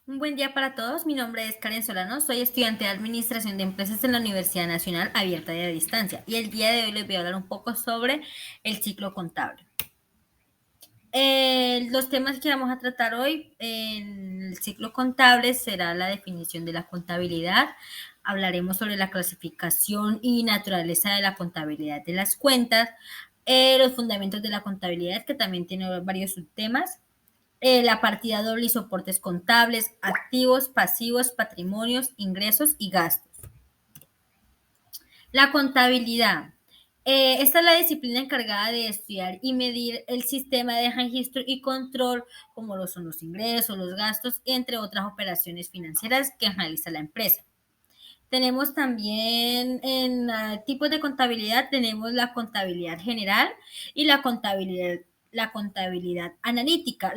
Un buen día para todos. Mi nombre es Karen Solano. Soy estudiante de Administración de Empresas en la Universidad Nacional Abierta y a Distancia. Y el día de hoy les voy a hablar un poco sobre el ciclo contable. Los temas que vamos a tratar hoy en el ciclo contable será la definición de la contabilidad. Hablaremos sobre la clasificación y naturaleza de la contabilidad de las cuentas, los fundamentos de la contabilidad, que también tiene varios subtemas, la partida doble y soportes contables, activos, pasivos, patrimonios, ingresos y gastos. La contabilidad. Esta es la disciplina encargada de estudiar y medir el sistema de registro y control, como lo son los ingresos, los gastos, entre otras operaciones financieras que realiza la empresa. Tenemos también en tipos de contabilidad, tenemos la contabilidad general y la contabilidad analítica.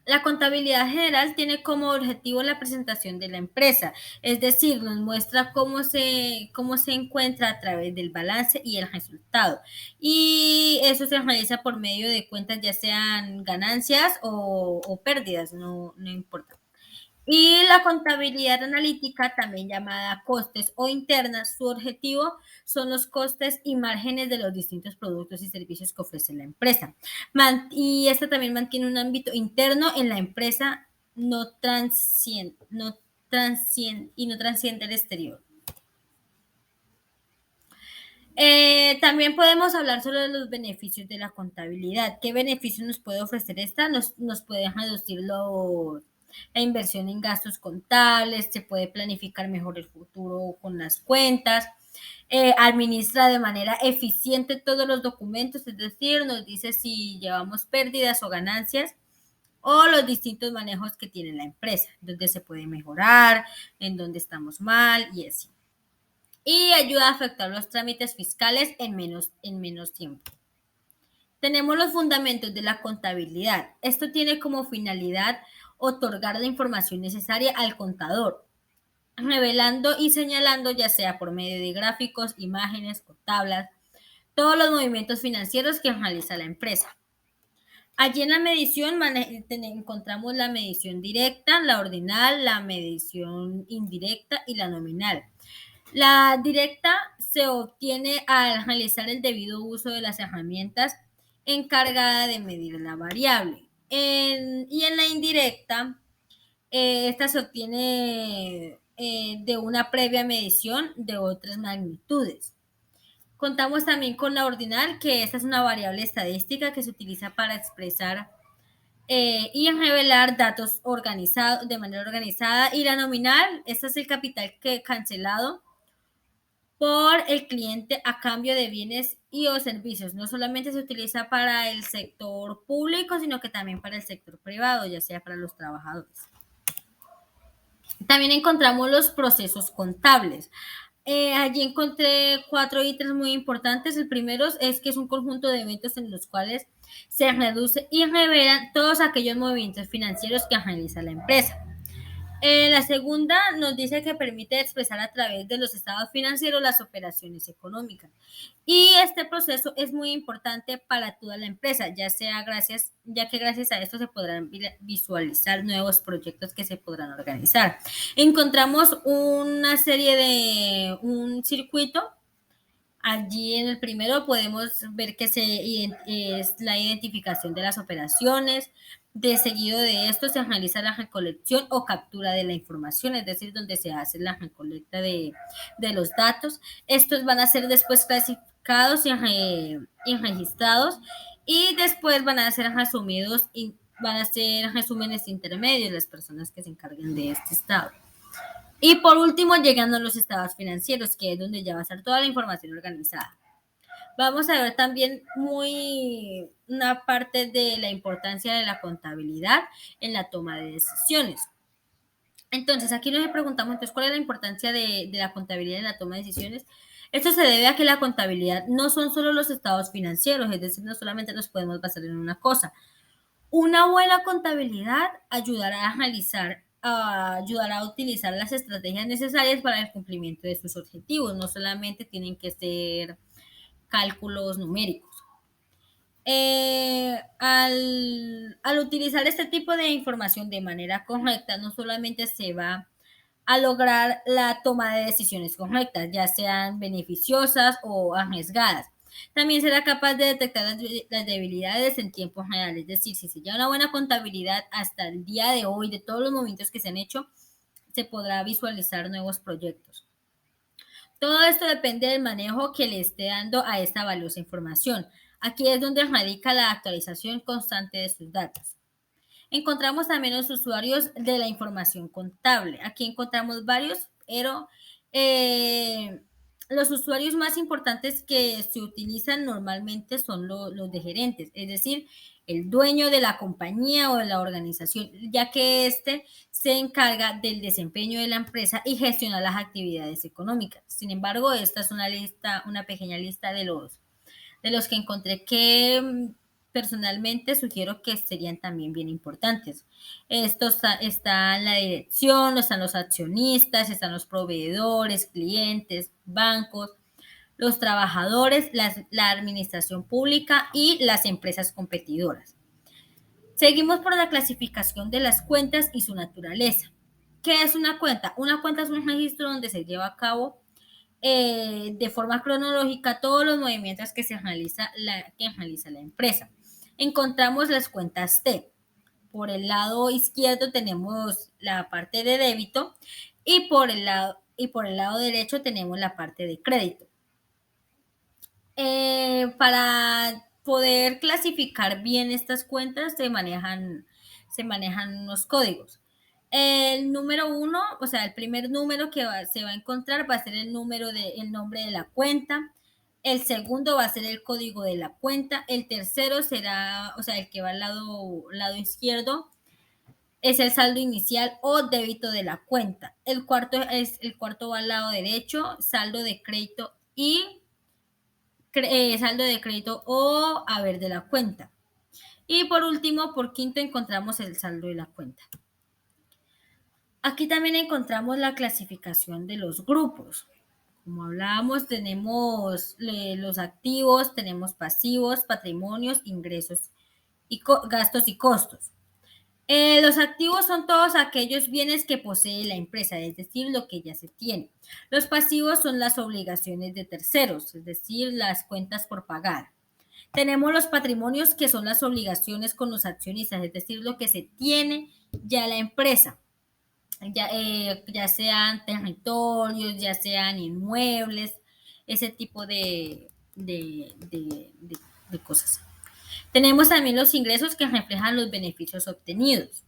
La contabilidad general tiene como objetivo la presentación de la empresa, es decir, nos muestra cómo se encuentra a través del balance y el resultado. Y eso se realiza por medio de cuentas, ya sean ganancias o pérdidas, no importa. Y la contabilidad analítica, también llamada costes o interna, su objetivo son los costes y márgenes de los distintos productos y servicios que ofrece la empresa. Y esta también mantiene un ámbito interno en la empresa, no transciende el exterior. También podemos hablar sobre los beneficios de la contabilidad. ¿Qué beneficios nos puede ofrecer esta? Nos puede reducir la inversión en gastos contables, se puede planificar mejor el futuro con las cuentas, administra de manera eficiente todos los documentos, es decir, nos dice si llevamos pérdidas o ganancias o los distintos manejos que tiene la empresa, donde se puede mejorar, en donde estamos mal y así. Y ayuda a efectuar los trámites fiscales en menos tiempo. Tenemos los fundamentos de la contabilidad. Esto tiene como finalidad otorgar la información necesaria al contador, revelando y señalando, ya sea por medio de gráficos, imágenes o tablas, todos los movimientos financieros que realiza la empresa. Allí en la medición encontramos la medición directa, la ordinal, la medición indirecta y la nominal. La directa se obtiene al realizar el debido uso de las herramientas encargadas de medir la variable. Y en la indirecta, esta se obtiene de una previa medición de otras magnitudes. Contamos también con la ordinal, que esta es una variable estadística que se utiliza para expresar y revelar datos organizados de manera organizada. Y la nominal, este es el capital que cancelado por el cliente a cambio de bienes y o servicios. No solamente se utiliza para el sector público, sino que también para el sector privado, ya sea para los trabajadores. También encontramos los procesos contables. Allí encontré 4 ítems muy importantes. El primero es que es un conjunto de eventos en los cuales se reduce y revelan todos aquellos movimientos financieros que realiza la empresa. La segunda nos dice que permite expresar a través de los estados financieros las operaciones económicas. Y este proceso es muy importante para toda la empresa, ya que gracias a esto se podrán visualizar nuevos proyectos que se podrán organizar. Encontramos un circuito. Allí en el primero podemos ver que es la identificación de las operaciones. De seguido de esto se realiza la recolección o captura de la información, es decir, donde se hace la recolecta de los datos. Estos van a ser después clasificados y registrados, y después van a ser resumidos y van a ser resúmenes intermedios las personas que se encarguen de este estado. Y por último, llegando a los estados financieros, que es donde ya va a estar toda la información organizada. Vamos a ver también una parte de la importancia de la contabilidad en la toma de decisiones. Entonces, aquí nos preguntamos, entonces, ¿cuál es la importancia de la contabilidad en la toma de decisiones? Esto se debe a que la contabilidad no son solo los estados financieros, es decir, no solamente nos podemos basar en una cosa. Una buena contabilidad ayudará a utilizar las estrategias necesarias para el cumplimiento de sus objetivos. No solamente tienen que ser cálculos numéricos. Al utilizar este tipo de información de manera correcta, no solamente se va a lograr la toma de decisiones correctas, ya sean beneficiosas o arriesgadas. También será capaz de detectar las debilidades en tiempo real, es decir, si se lleva una buena contabilidad hasta el día de hoy de todos los movimientos que se han hecho, se podrá visualizar nuevos proyectos. Todo esto depende del manejo que le esté dando a esta valiosa información. Aquí es donde radica la actualización constante de sus datos. Encontramos también los usuarios de la información contable. Aquí encontramos varios, pero los usuarios más importantes que se utilizan normalmente son los de gerentes, es decir, el dueño de la compañía o de la organización, ya que éste se encarga del desempeño de la empresa y gestiona las actividades económicas. Sin embargo, esta es una lista, una pequeña lista de los que encontré que personalmente sugiero que serían también bien importantes. Esto está en la dirección, están los accionistas, están los proveedores, clientes, bancos, los trabajadores, la administración pública y las empresas competidoras. Seguimos por la clasificación de las cuentas y su naturaleza. ¿Qué es una cuenta? Una cuenta es un registro donde se lleva a cabo de forma cronológica todos los movimientos que realiza la empresa. Encontramos las cuentas T. Por el lado izquierdo tenemos la parte de débito y por el lado derecho tenemos la parte de crédito. Para poder clasificar bien estas cuentas se manejan unos códigos. El número uno, o sea, el primer número que se va a encontrar va a ser el nombre de la cuenta. El segundo va a ser el código de la cuenta. El tercero será, o sea, el que va al lado izquierdo, es el saldo inicial o débito de la cuenta. El cuarto va al lado derecho, saldo de crédito y saldo de crédito o haber de la cuenta. Y por último, por quinto, encontramos el saldo de la cuenta. Aquí también encontramos la clasificación de los grupos. Como hablábamos, tenemos los activos, tenemos pasivos, patrimonios, ingresos y gastos y costos. Los activos son todos aquellos bienes que posee la empresa, es decir, lo que ya se tiene. Los pasivos son las obligaciones de terceros, es decir, las cuentas por pagar. Tenemos los patrimonios, que son las obligaciones con los accionistas, es decir, lo que se tiene ya la empresa, ya sean territorios, ya sean inmuebles, ese tipo de cosas. Tenemos también los ingresos, que reflejan los beneficios obtenidos.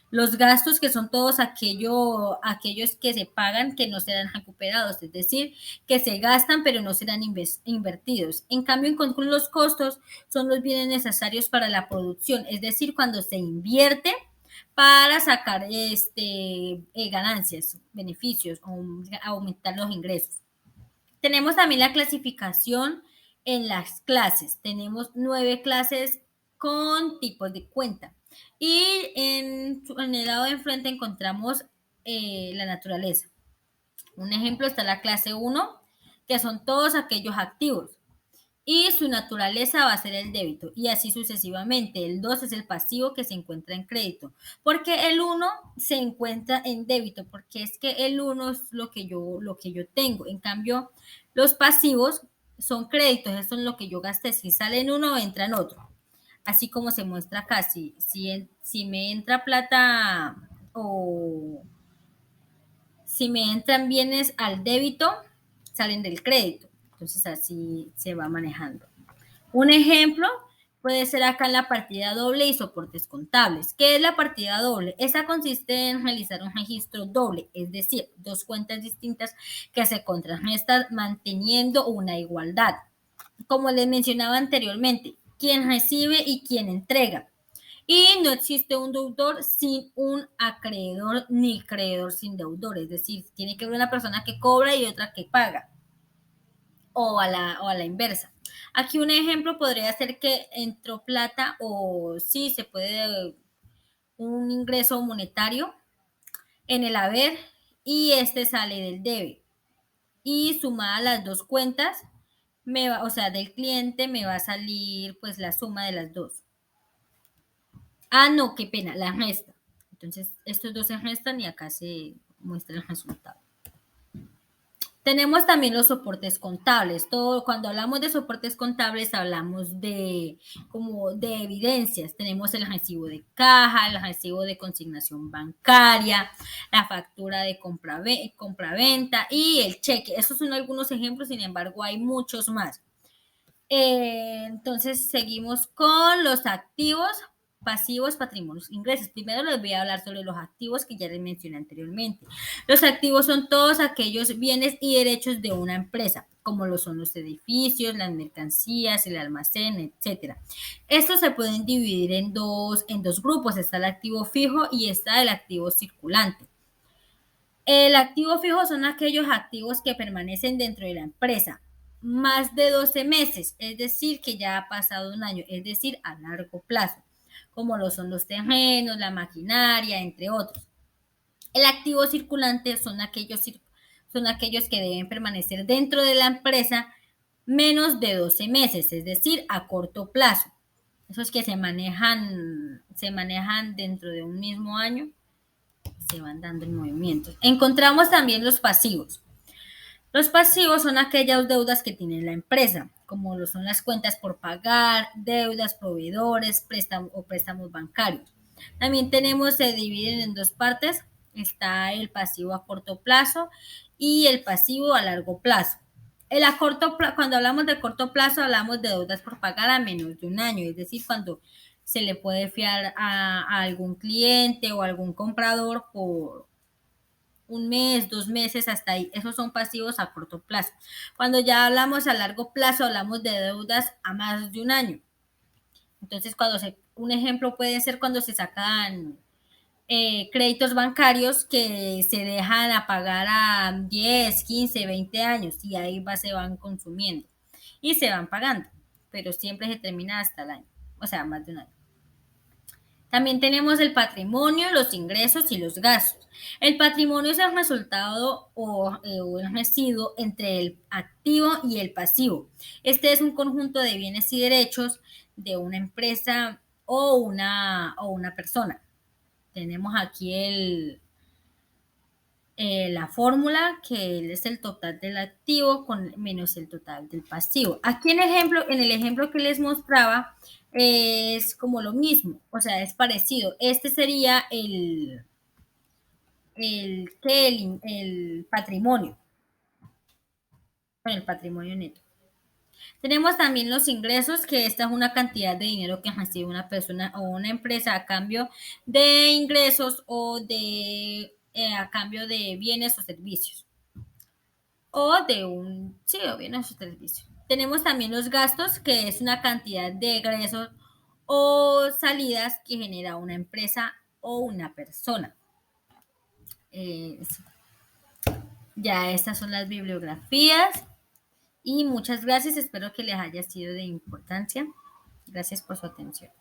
Los gastos, que son todos aquellos que se pagan que no serán recuperados, es decir, que se gastan pero no serán invertidos. En cambio, con los costos son los bienes necesarios para la producción, es decir, cuando se invierte para sacar ganancias, beneficios o aumentar los ingresos. Tenemos también la clasificación en las clases. Tenemos 9 clases con tipos de cuenta. Y en el lado de enfrente encontramos la naturaleza. Un ejemplo está la clase 1, que son todos aquellos activos. Y su naturaleza va a ser el débito. Y así sucesivamente. El 2 es el pasivo, que se encuentra en crédito. Porque el 1 se encuentra en débito. Porque es que el 1 es lo que yo tengo. En cambio, los pasivos son créditos. Eso es lo que yo gasté. Si sale en uno, entra en otro. Así como se muestra acá. Si me entra plata o si me entran bienes al débito, salen del crédito. Entonces así se va manejando. Un ejemplo puede ser acá en la partida doble y soportes contables. ¿Qué es la partida doble? Esa consiste en realizar un registro doble, es decir, dos cuentas distintas que se contrarrestan manteniendo una igualdad. Como les mencionaba anteriormente, quien recibe y quien entrega. Y no existe un deudor sin un acreedor ni creedor sin deudor. Es decir, tiene que haber una persona que cobra y otra que paga. O a la inversa. Aquí un ejemplo podría ser que entró plata o sí se puede un ingreso monetario en el haber y este sale del debe. Y sumada las dos cuentas o sea, del cliente me va a salir pues la suma de las dos. Ah, no, qué pena, la resta. Entonces, estos dos se restan y acá se muestra el resultado. Tenemos también los soportes contables. Todo, cuando hablamos de soportes contables, hablamos de como de evidencias. Tenemos el recibo de caja, el recibo de consignación bancaria, la factura de compra-venta y el cheque. Esos son algunos ejemplos, sin embargo, hay muchos más. Entonces, seguimos con los activos, pasivos, patrimonios, ingresos. Primero les voy a hablar sobre los activos que ya les mencioné anteriormente. Los activos son todos aquellos bienes y derechos de una empresa, como lo son los edificios, las mercancías, el almacén, etcétera. Estos se pueden dividir en dos grupos. Está el activo fijo y está el activo circulante. El activo fijo son aquellos activos que permanecen dentro de la empresa más de 12 meses, es decir, que ya ha pasado un año, es decir, a largo plazo, como lo son los terrenos, la maquinaria, entre otros. El activo circulante son aquellos que deben permanecer dentro de la empresa menos de 12 meses, es decir, a corto plazo. Esos que se manejan dentro de un mismo año, se van dando en movimientos. Encontramos también los pasivos. Los pasivos son aquellas deudas que tiene la empresa, como lo son las cuentas por pagar, deudas, proveedores, préstamos bancarios. También se dividen en dos partes. Está el pasivo a corto plazo y el pasivo a largo plazo. Cuando hablamos de corto plazo, hablamos de deudas por pagar a menos de un año, es decir, cuando se le puede fiar a algún cliente o algún comprador por un mes, 2 meses, hasta ahí. Esos son pasivos a corto plazo. Cuando ya hablamos a largo plazo, hablamos de deudas a más de un año. Entonces, un ejemplo puede ser cuando se sacan créditos bancarios que se dejan a pagar a 10, 15, 20 años y ahí se van consumiendo y se van pagando, pero siempre se termina hasta el año, o sea, más de un año. También tenemos el patrimonio, los ingresos y los gastos. El patrimonio es el resultado o el residuo entre el activo y el pasivo. Este es un conjunto de bienes y derechos de una empresa o una persona. Tenemos aquí la fórmula, que es el total del activo menos el total del pasivo. Aquí en el ejemplo que les mostraba, es como lo mismo, o sea, es parecido. Este sería el patrimonio, con el patrimonio neto. Tenemos también los ingresos, que esta es una cantidad de dinero que recibe una persona o una empresa a cambio de ingresos o a cambio de bienes o servicios. O bienes o servicios. Tenemos también los gastos, que es una cantidad de egresos o salidas que genera una empresa o una persona. Ya estas son las bibliografías. Y muchas gracias, espero que les haya sido de importancia. Gracias por su atención.